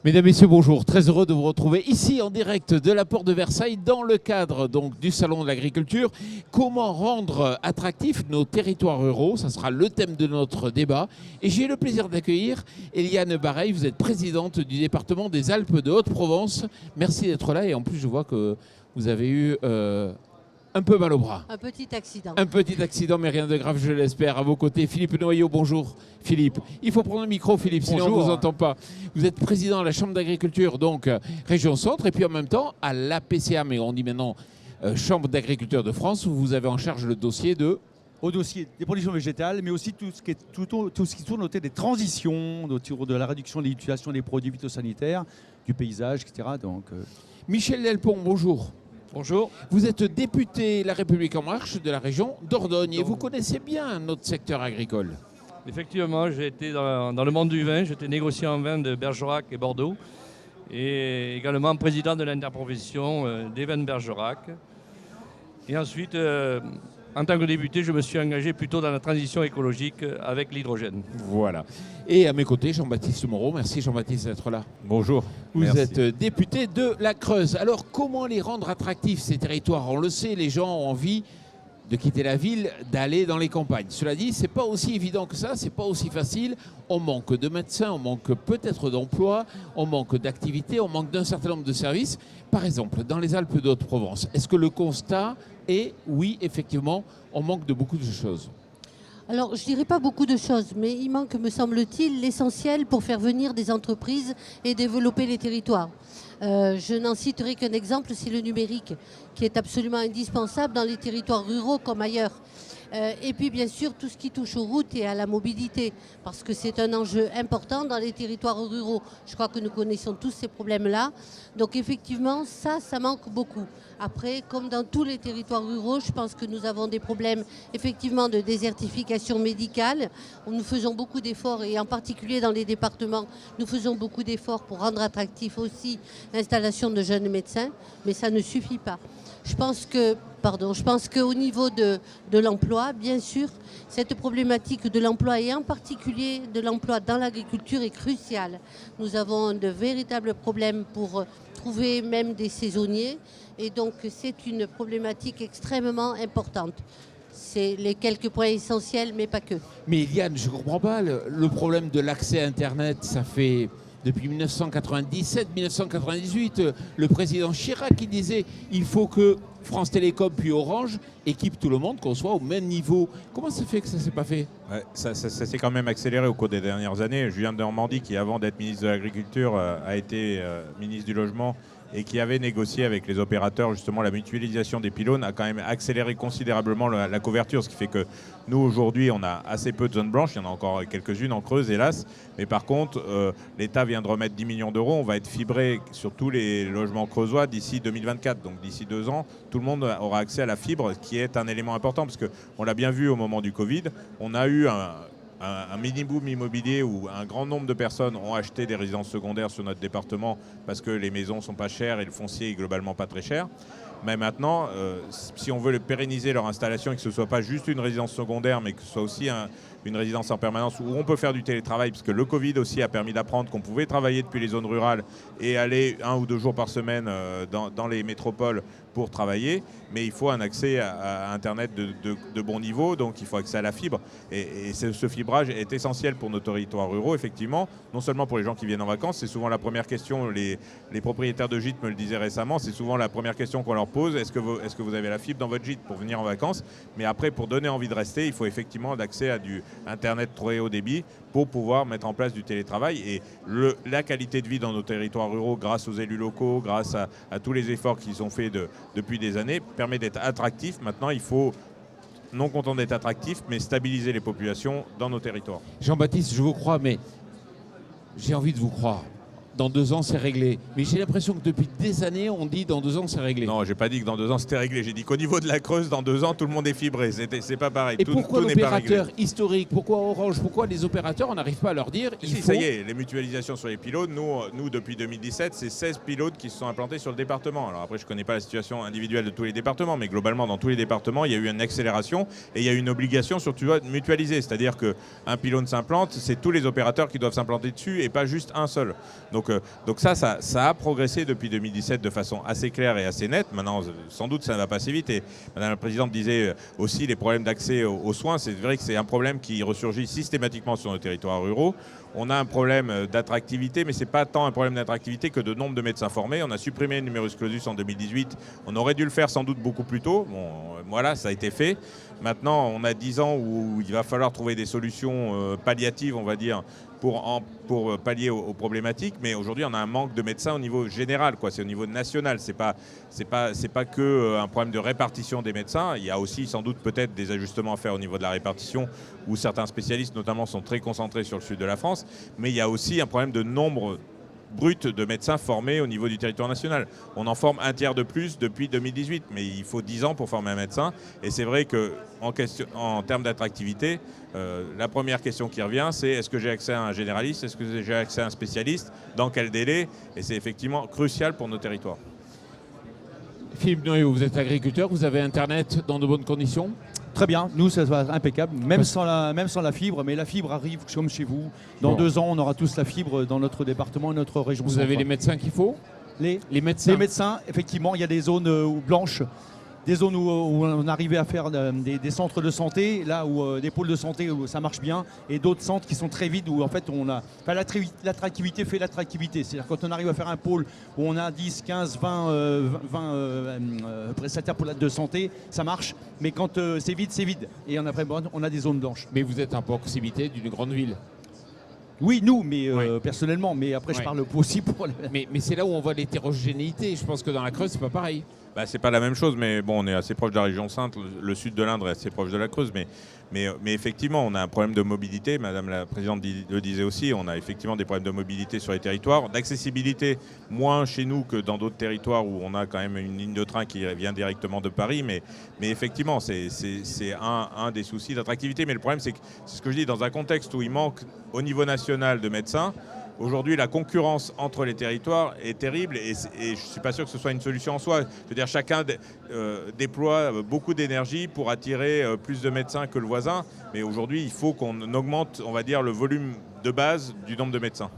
Mesdames, Messieurs, bonjour. Très heureux de vous retrouver ici en direct de la Porte de Versailles dans le cadre donc, du Salon de l'Agriculture. Comment rendre attractifs nos territoires ruraux? Ça sera le thème de notre débat. Et j'ai le plaisir d'accueillir Eliane Bareil. Vous êtes présidente du département des Alpes de Haute-Provence. Merci d'être là. Et en plus, je vois que vous avez eu un peu mal au bras. Un petit accident. Un petit accident, mais rien de grave, je l'espère. À vos côtés, Philippe Noyau, bonjour. Philippe, il faut prendre le micro, Philippe, sinon Bonjour. on ne vous entend pas. Vous êtes président de la Chambre d'agriculture, donc région centre, et puis en même temps à l'APCA, mais on dit maintenant Chambre d'agriculture de France, où vous avez en charge le dossier de... Au dossier des productions végétales, mais aussi tout ce qui tourne autour des transitions, autour de la réduction de l'utilisation des produits phytosanitaires, du paysage, etc. Donc, Michel Delpont, bonjour. Bonjour. Vous êtes député La République En Marche de la région Dordogne et vous connaissez bien notre secteur agricole. Effectivement, j'ai été dans le monde du vin, j'étais négociant en vin de Bergerac et Bordeaux et également président de l'interprofession des vins de Bergerac. Et ensuite, en tant que député, je me suis engagé plutôt dans la transition écologique avec l'hydrogène. Voilà. Et à mes côtés, Jean-Baptiste Moreau. Merci Jean-Baptiste d'être là. Bonjour. Vous Merci. êtes député de la Creuse. Alors comment les rendre attractifs ces territoires? On le sait, les gens ont envie de quitter la ville, d'aller dans les campagnes. Cela dit, c'est pas aussi évident que ça, c'est pas aussi facile. On manque de médecins, on manque peut-être d'emplois, on manque d'activités, on manque d'un certain nombre de services. Par exemple, dans les Alpes de Haute-Provence, est-ce que le constat est, oui, effectivement, on manque de beaucoup de choses? Alors, je dirais pas beaucoup de choses, mais il manque, me semble-t-il, l'essentiel pour faire venir des entreprises et développer les territoires. Je n'en citerai qu'un exemple, c'est le numérique, qui est absolument indispensable dans les territoires ruraux comme ailleurs. Et puis, bien sûr, tout ce qui touche aux routes et à la mobilité, parce que c'est un enjeu important dans les territoires ruraux. Je crois que nous connaissons tous ces problèmes-là. Donc, effectivement, ça manque beaucoup. Après, comme dans tous les territoires ruraux, je pense que nous avons des problèmes, effectivement, de désertification médicale. Nous faisons beaucoup d'efforts, et en particulier dans les départements, nous faisons beaucoup d'efforts pour rendre attractif aussi l'installation de jeunes médecins, mais ça ne suffit pas. Je pense qu'au niveau de l'emploi, bien sûr, cette problématique de l'emploi et en particulier de l'emploi dans l'agriculture est cruciale. Nous avons de véritables problèmes pour trouver même des saisonniers et donc c'est une problématique extrêmement importante. C'est les quelques points essentiels, mais pas que. Mais Eliane, je ne comprends pas, le problème de l'accès à Internet, ça fait... Depuis 1997-1998, le président Chirac qui disait il faut que France Télécom puis Orange équipent tout le monde, qu'on soit au même niveau. Comment ça fait que ça ne s'est pas fait? Ouais, ça s'est quand même accéléré au cours des dernières années. Julien Denormandie, qui avant d'être ministre de l'Agriculture, a été ministre du Logement et qui avait négocié avec les opérateurs justement la mutualisation des pylônes, a quand même accéléré considérablement la couverture, ce qui fait que nous aujourd'hui on a assez peu de zones blanches, il y en a encore quelques-unes en Creuse hélas, mais par contre l'État vient de remettre 10 millions d'euros, on va être fibré sur tous les logements creusois d'ici 2024, donc d'ici 2 ans, tout le monde aura accès à la fibre, qui est un élément important, parce qu'on l'a bien vu au moment du Covid, on a eu un mini-boom immobilier où un grand nombre de personnes ont acheté des résidences secondaires sur notre département parce que les maisons sont pas chères et le foncier est globalement pas très cher. Mais maintenant, si on veut pérenniser leur installation et que ce ne soit pas juste une résidence secondaire, mais que ce soit aussi une résidence en permanence où on peut faire du télétravail, parce que le Covid aussi a permis d'apprendre qu'on pouvait travailler depuis les zones rurales et aller 1 ou 2 jours par semaine dans les métropoles pour travailler, mais il faut un accès à Internet de bon niveau, donc il faut accès à la fibre. Et ce fibrage est essentiel pour nos territoires ruraux, effectivement, non seulement pour les gens qui viennent en vacances, c'est souvent la première question, les propriétaires de gîtes me le disaient récemment, c'est souvent la première question qu'on leur pose, est-ce que vous avez la fibre dans votre gîte pour venir en vacances? Mais après, pour donner envie de rester, il faut effectivement l'accès à du Internet très haut débit pour pouvoir mettre en place du télétravail. Et la qualité de vie dans nos territoires ruraux, grâce aux élus locaux, grâce à tous les efforts qui sont faits depuis des années, permet d'être attractif. Maintenant, il faut, non content d'être attractif, mais stabiliser les populations dans nos territoires. Jean-Baptiste, je vous crois, mais j'ai envie de vous croire. Dans 2 ans, c'est réglé. Mais j'ai l'impression que depuis des années, on dit dans 2 ans, c'est réglé. Non, j'ai pas dit que dans 2 ans, c'était réglé. J'ai dit qu'au niveau de la Creuse, dans 2 ans, tout le monde est fibré. C'est pas pareil. Et tout pourquoi n'est pas réglé. l'opérateur historique, pourquoi Orange, pourquoi les opérateurs, on n'arrive pas à leur dire Si, ça y est, les mutualisations sur les pylônes, nous depuis 2017, c'est 16 pylônes qui se sont implantés sur le département. Alors après, je ne connais pas la situation individuelle de tous les départements, mais globalement, dans tous les départements, il y a eu une accélération et il y a eu une obligation surtout de mutualiser. C'est-à-dire qu'un pylône s'implante, c'est tous les opérateurs qui doivent s'implanter dessus et pas juste un seul. Donc Donc ça a progressé depuis 2017 de façon assez claire et assez nette. Maintenant, sans doute, ça ne va pas assez vite. Et Madame la Présidente disait aussi les problèmes d'accès aux soins. C'est vrai que c'est un problème qui ressurgit systématiquement sur nos territoires ruraux. On a un problème d'attractivité, mais ce n'est pas tant un problème d'attractivité que de nombre de médecins formés. On a supprimé le numerus clausus en 2018. On aurait dû le faire sans doute beaucoup plus tôt. Bon, voilà, ça a été fait. Maintenant, on a 10 ans où il va falloir trouver des solutions palliatives, on va dire, pour pallier aux problématiques. Mais aujourd'hui, on a un manque de médecins au niveau général, quoi. C'est au niveau national. C'est pas que un problème de répartition des médecins. Il y a aussi sans doute peut-être des ajustements à faire au niveau de la répartition, où certains spécialistes notamment sont très concentrés sur le sud de la France. Mais il y a aussi un problème de nombre brut de médecins formés au niveau du territoire national. On en forme un tiers de plus depuis 2018, mais il faut 10 ans pour former un médecin. Et c'est vrai qu'en termes d'attractivité, la première question qui revient, c'est est-ce que j'ai accès à un généraliste, est-ce que j'ai accès à un spécialiste, dans quel délai? Et c'est effectivement crucial pour nos territoires. Philippe Noyau, vous êtes agriculteur, vous avez Internet dans de bonnes conditions? Très bien, nous ça va impeccable, même sans la fibre, mais la fibre arrive comme chez vous. Dans 2 ans, on aura tous la fibre dans notre département et notre région. Vous avez les médecins qu'il faut? Les médecins. Les médecins, effectivement, il y a des zones blanches, des zones où on arrivait à faire des centres de santé, là où des pôles de santé où ça marche bien, et d'autres centres qui sont très vides où en fait l'attractivité fait l'attractivité. C'est-à-dire quand on arrive à faire un pôle où on a 10, 15, 20 prestataires pour de santé, ça marche, mais quand c'est vide, c'est vide. Et on a des zones blanches. Mais vous êtes à proximité d'une grande ville. Oui, nous, mais personnellement, mais après je parle aussi pour... Mais c'est là où on voit l'hétérogénéité. Je pense que dans la Creuse, c'est pas pareil. Bah, c'est pas la même chose, mais bon, on est assez proche de la région Sainte, le sud de l'Indre est assez proche de la Creuse, mais effectivement, on a un problème de mobilité, Madame la Présidente le disait aussi, on a effectivement des problèmes de mobilité sur les territoires, d'accessibilité moins chez nous que dans d'autres territoires où on a quand même une ligne de train qui vient directement de Paris, mais effectivement, c'est un des soucis d'attractivité, mais le problème, c'est ce que je dis, dans un contexte où il manque au niveau national de médecins. Aujourd'hui, la concurrence entre les territoires est terrible et je ne suis pas sûr que ce soit une solution en soi. Je veux dire, chacun déploie beaucoup d'énergie pour attirer plus de médecins que le voisin. Mais aujourd'hui, il faut qu'on augmente, on va dire, le volume de base du nombre de médecins.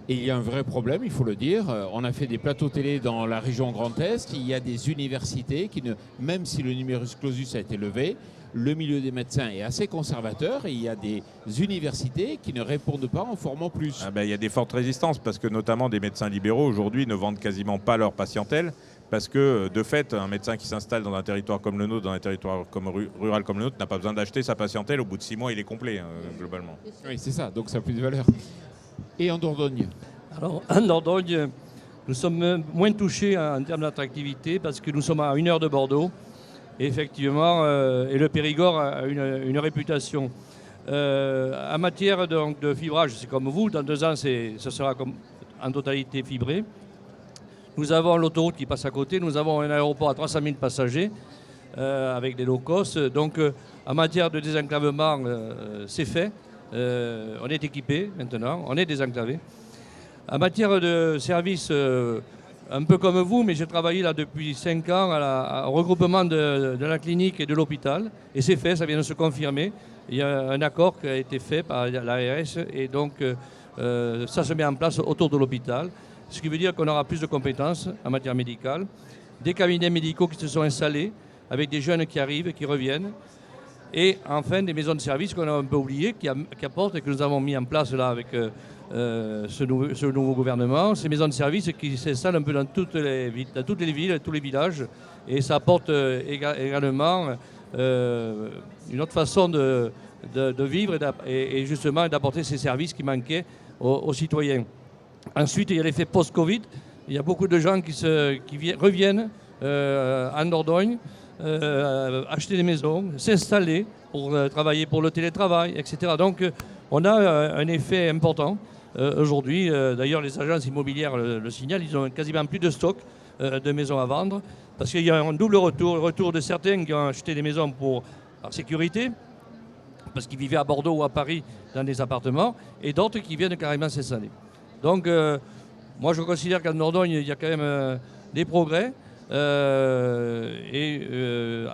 Et il y a un vrai problème, il faut le dire. On a fait des plateaux télé dans la région Grand Est. Il y a des universités qui, même si le numerus clausus a été levé, le milieu des médecins est assez conservateur et il y a des universités qui ne répondent pas en formant plus. Ah ben, il y a des fortes résistances parce que notamment des médecins libéraux aujourd'hui ne vendent quasiment pas leur patientèle parce que de fait, un médecin qui s'installe dans un territoire comme le nôtre, dans un territoire rural comme le nôtre, n'a pas besoin d'acheter sa patientèle. Au bout de 6 mois, il est complet, globalement. Oui, c'est ça, donc ça a plus de valeur. Et en Dordogne? Alors, en Dordogne, nous sommes moins touchés en termes d'attractivité parce que nous sommes à 1 heure de Bordeaux. Et effectivement, et le Périgord a une réputation. En matière donc, de fibrage, c'est comme vous, dans 2 ans, ce sera en totalité fibré. Nous avons l'autoroute qui passe à côté, nous avons un aéroport à 300 000 passagers avec des low cost. Donc en matière de désenclavement, c'est fait. On est équipé maintenant, on est désenclavé. En matière de services, un peu comme vous, mais j'ai travaillé là depuis 5 ans au regroupement de la clinique et de l'hôpital. Et c'est fait, ça vient de se confirmer. Il y a un accord qui a été fait par l'ARS et donc ça se met en place autour de l'hôpital. Ce qui veut dire qu'on aura plus de compétences en matière médicale. Des cabinets médicaux qui se sont installés avec des jeunes qui arrivent et qui reviennent. Et enfin des maisons de services qu'on a un peu oubliées, qui apportent et que nous avons mis en place là avec ce nouveau gouvernement. Ces maisons de services qui s'installent un peu dans toutes les villes, tous les villages. Et ça apporte également une autre façon de vivre et justement d'apporter ces services qui manquaient aux citoyens. Ensuite, il y a l'effet post-Covid. Il y a beaucoup de gens qui reviennent en Dordogne, acheter des maisons, s'installer pour travailler pour le télétravail, etc. Donc, on a un effet important aujourd'hui. D'ailleurs, les agences immobilières le signalent, ils ont quasiment plus de stock de maisons à vendre parce qu'il y a un double retour. Le retour de certains qui ont acheté des maisons par sécurité, parce qu'ils vivaient à Bordeaux ou à Paris dans des appartements, et d'autres qui viennent carrément s'installer. Donc, moi, je considère qu'en Dordogne, il y a quand même des progrès.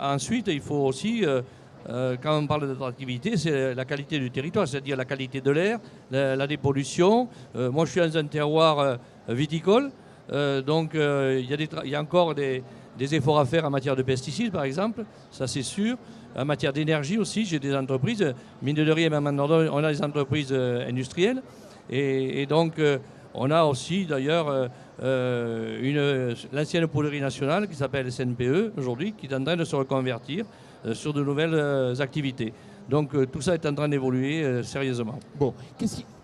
Ensuite, il faut aussi quand on parle d'attractivité, c'est la qualité du territoire, c'est-à-dire la qualité de l'air, la dépollution. Moi, je suis dans un terroir viticole, donc il y a encore des efforts à faire en matière de pesticides, par exemple, ça c'est sûr. En matière d'énergie aussi, j'ai des entreprises, mine de rien, même en Dordogne, on a des entreprises industrielles. Et donc, on a aussi d'ailleurs l'ancienne poudrerie nationale qui s'appelle SNPE aujourd'hui, qui est en train de se reconvertir sur de nouvelles activités. Donc tout ça est en train d'évoluer sérieusement. Bon,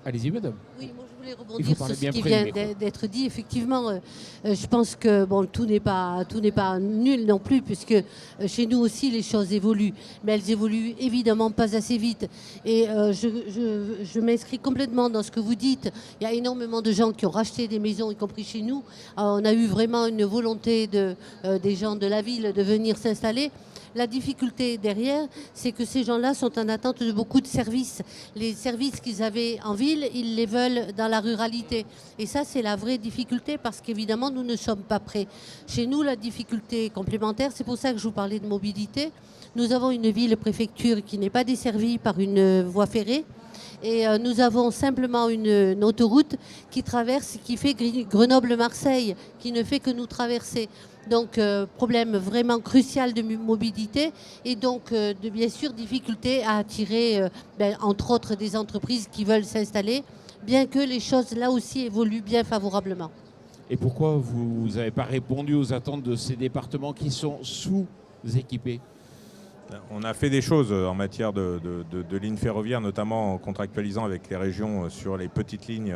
allez-y, madame. Oui, moi je voulais Il rebondir faut sur parler ce bien qui près du vient micro. d'être dit. Effectivement, je pense que bon, tout n'est pas nul non plus, puisque chez nous aussi les choses évoluent, mais elles évoluent évidemment pas assez vite. Et je m'inscris complètement dans ce que vous dites. Il y a énormément de gens qui ont racheté des maisons, y compris chez nous. On a eu vraiment une volonté des gens de la ville de venir s'installer. La difficulté derrière, c'est que ces gens-là sont en attente de beaucoup de services. Les services qu'ils avaient en ville, ils les veulent dans la ruralité. Et ça, c'est la vraie difficulté parce qu'évidemment, nous ne sommes pas prêts. Chez nous, la difficulté complémentaire, c'est pour ça que je vous parlais de mobilité. Nous avons une ville-préfecture qui n'est pas desservie par une voie ferrée. Et nous avons simplement une autoroute qui fait Grenoble-Marseille, qui ne fait que nous traverser. Donc, problème vraiment crucial de mobilité et donc, bien sûr, difficulté à attirer, entre autres, des entreprises qui veulent s'installer, bien que les choses, là aussi, évoluent bien favorablement. Et pourquoi vous n'avez pas répondu aux attentes de ces départements qui sont sous-équipés ? On a fait des choses en matière de lignes ferroviaires, notamment en contractualisant avec les régions sur les petites lignes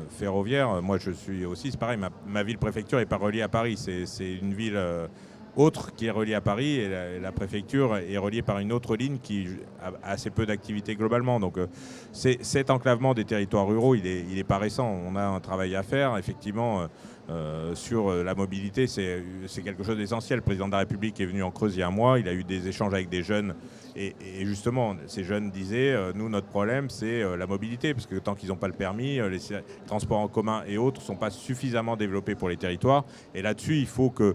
ferroviaires. Moi, je suis aussi, c'est pareil, ma ville-préfecture n'est pas reliée à Paris. C'est une ville autre qui est reliée à Paris et la préfecture est reliée par une autre ligne qui a assez peu d'activité globalement. Donc, cet enclavement des territoires ruraux, il est pas récent. On a un travail à faire, effectivement. Sur la mobilité, c'est quelque chose d'essentiel. Le président de la République est venu en Creuse il y a un mois, il a eu des échanges avec des jeunes et justement ces jeunes disaient nous notre problème c'est la mobilité parce que tant qu'ils n'ont pas le permis, les transports en commun et autres ne sont pas suffisamment développés pour les territoires et là-dessus il faut que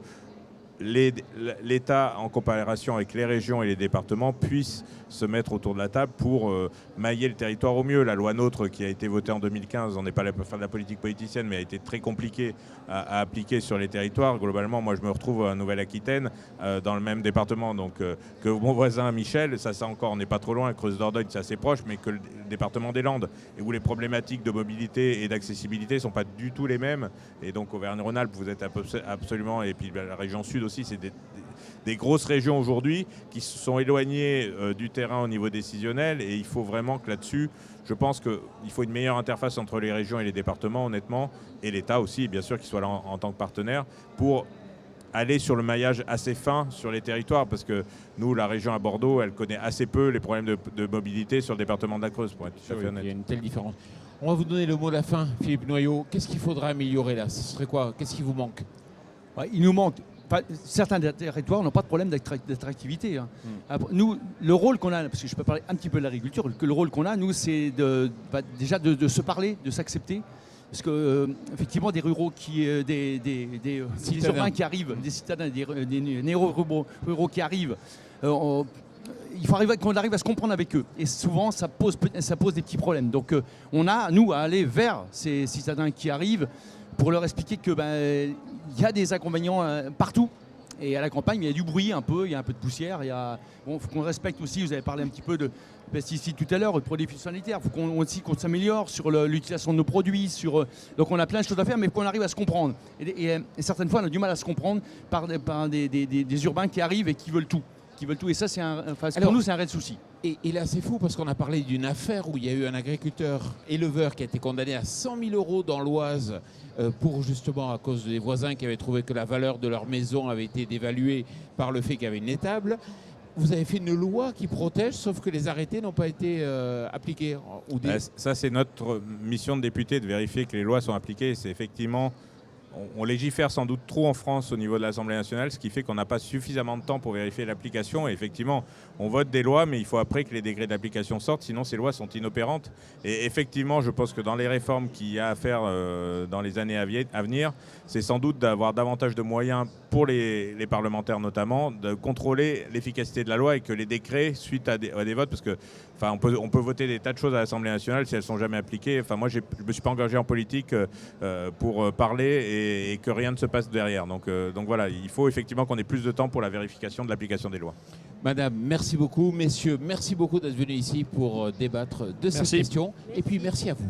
l'État, en coopération avec les régions et les départements, puisse se mettre autour de la table pour mailler le territoire au mieux. La loi NOTRe qui a été votée en 2015, on n'est pas là pour faire de la politique politicienne, mais a été très compliquée à appliquer sur les territoires. Globalement, moi, je me retrouve en Nouvelle-Aquitaine, dans le même département donc, que mon voisin Michel. Ça encore, on n'est pas trop loin. Creuse-Dordogne, c'est assez proche, mais que le département des Landes, et où les problématiques de mobilité et d'accessibilité ne sont pas du tout les mêmes. Et donc, Auvergne-Rhône-Alpes, vous êtes absolument, et puis la région sud aussi, c'est des grosses régions aujourd'hui qui se sont éloignées du terrain au niveau décisionnel et il faut vraiment que là-dessus, je pense qu'il faut une meilleure interface entre les régions et les départements honnêtement et l'État aussi bien sûr qui soit là en tant que partenaire pour aller sur le maillage assez fin sur les territoires parce que nous, la région à Bordeaux, elle connaît assez peu les problèmes de mobilité sur le département de la Creuse pour être tout à fait honnête. Il y a une telle différence. On va vous donner le mot de la fin, Philippe Noyau. Qu'est-ce qu'il faudra améliorer là? Ce serait quoi? Qu'est-ce qui vous manque? Il nous manque. Certains territoires n'ont pas de problème d'attractivité. Hein. Nous, le rôle qu'on a, parce que je peux parler un petit peu de l'agriculture, le rôle qu'on a, nous, c'est déjà de se parler, de s'accepter. Parce que effectivement, des ruraux des urbains qui arrivent, des citadins, des néo-ruraux qui arrivent, il faut qu'on arrive à se comprendre avec eux. Et souvent, ça pose des petits problèmes. Donc, on a, nous, à aller vers ces citadins qui arrivent pour leur expliquer que il y a des inconvénients partout. Et à la campagne, il y a du bruit un peu, il y a un peu de poussière. Faut qu'on respecte aussi, vous avez parlé un petit peu de pesticides tout à l'heure, de produits phytosanitaires. Il faut qu'on s'améliore sur l'utilisation de nos produits. Donc on a plein de choses à faire, mais qu'on arrive à se comprendre. Et certaines fois, on a du mal à se comprendre par des urbains qui arrivent et qui veulent tout. Et ça, pour nous, c'est un réel souci. Et là, c'est fou parce qu'on a parlé d'une affaire où il y a eu un agriculteur éleveur qui a été condamné à 100 000 € dans l'Oise pour justement à cause des voisins qui avaient trouvé que la valeur de leur maison avait été dévaluée par le fait qu'il y avait une étable. Vous avez fait une loi qui protège, sauf que les arrêtés n'ont pas été appliqués. Ça, c'est notre mission de député de vérifier que les lois sont appliquées. C'est effectivement on légifère sans doute trop en France au niveau de l'Assemblée nationale, ce qui fait qu'on n'a pas suffisamment de temps pour vérifier l'application. Et effectivement, on vote des lois, mais il faut après que les décrets d'application sortent, sinon ces lois sont inopérantes. Et effectivement, je pense que dans les réformes qu'il y a à faire dans les années à venir, c'est sans doute d'avoir davantage de moyens pour les parlementaires notamment, de contrôler l'efficacité de la loi et que les décrets, suite à des votes, parce que on peut voter des tas de choses à l'Assemblée nationale si elles ne sont jamais appliquées. Moi, je ne me suis pas engagé en politique pour parler et que rien ne se passe derrière. Donc voilà, il faut effectivement qu'on ait plus de temps pour la vérification de l'application des lois. Madame, merci beaucoup. Messieurs, merci beaucoup d'être venus ici pour débattre de cette Merci. question. Et puis merci à vous.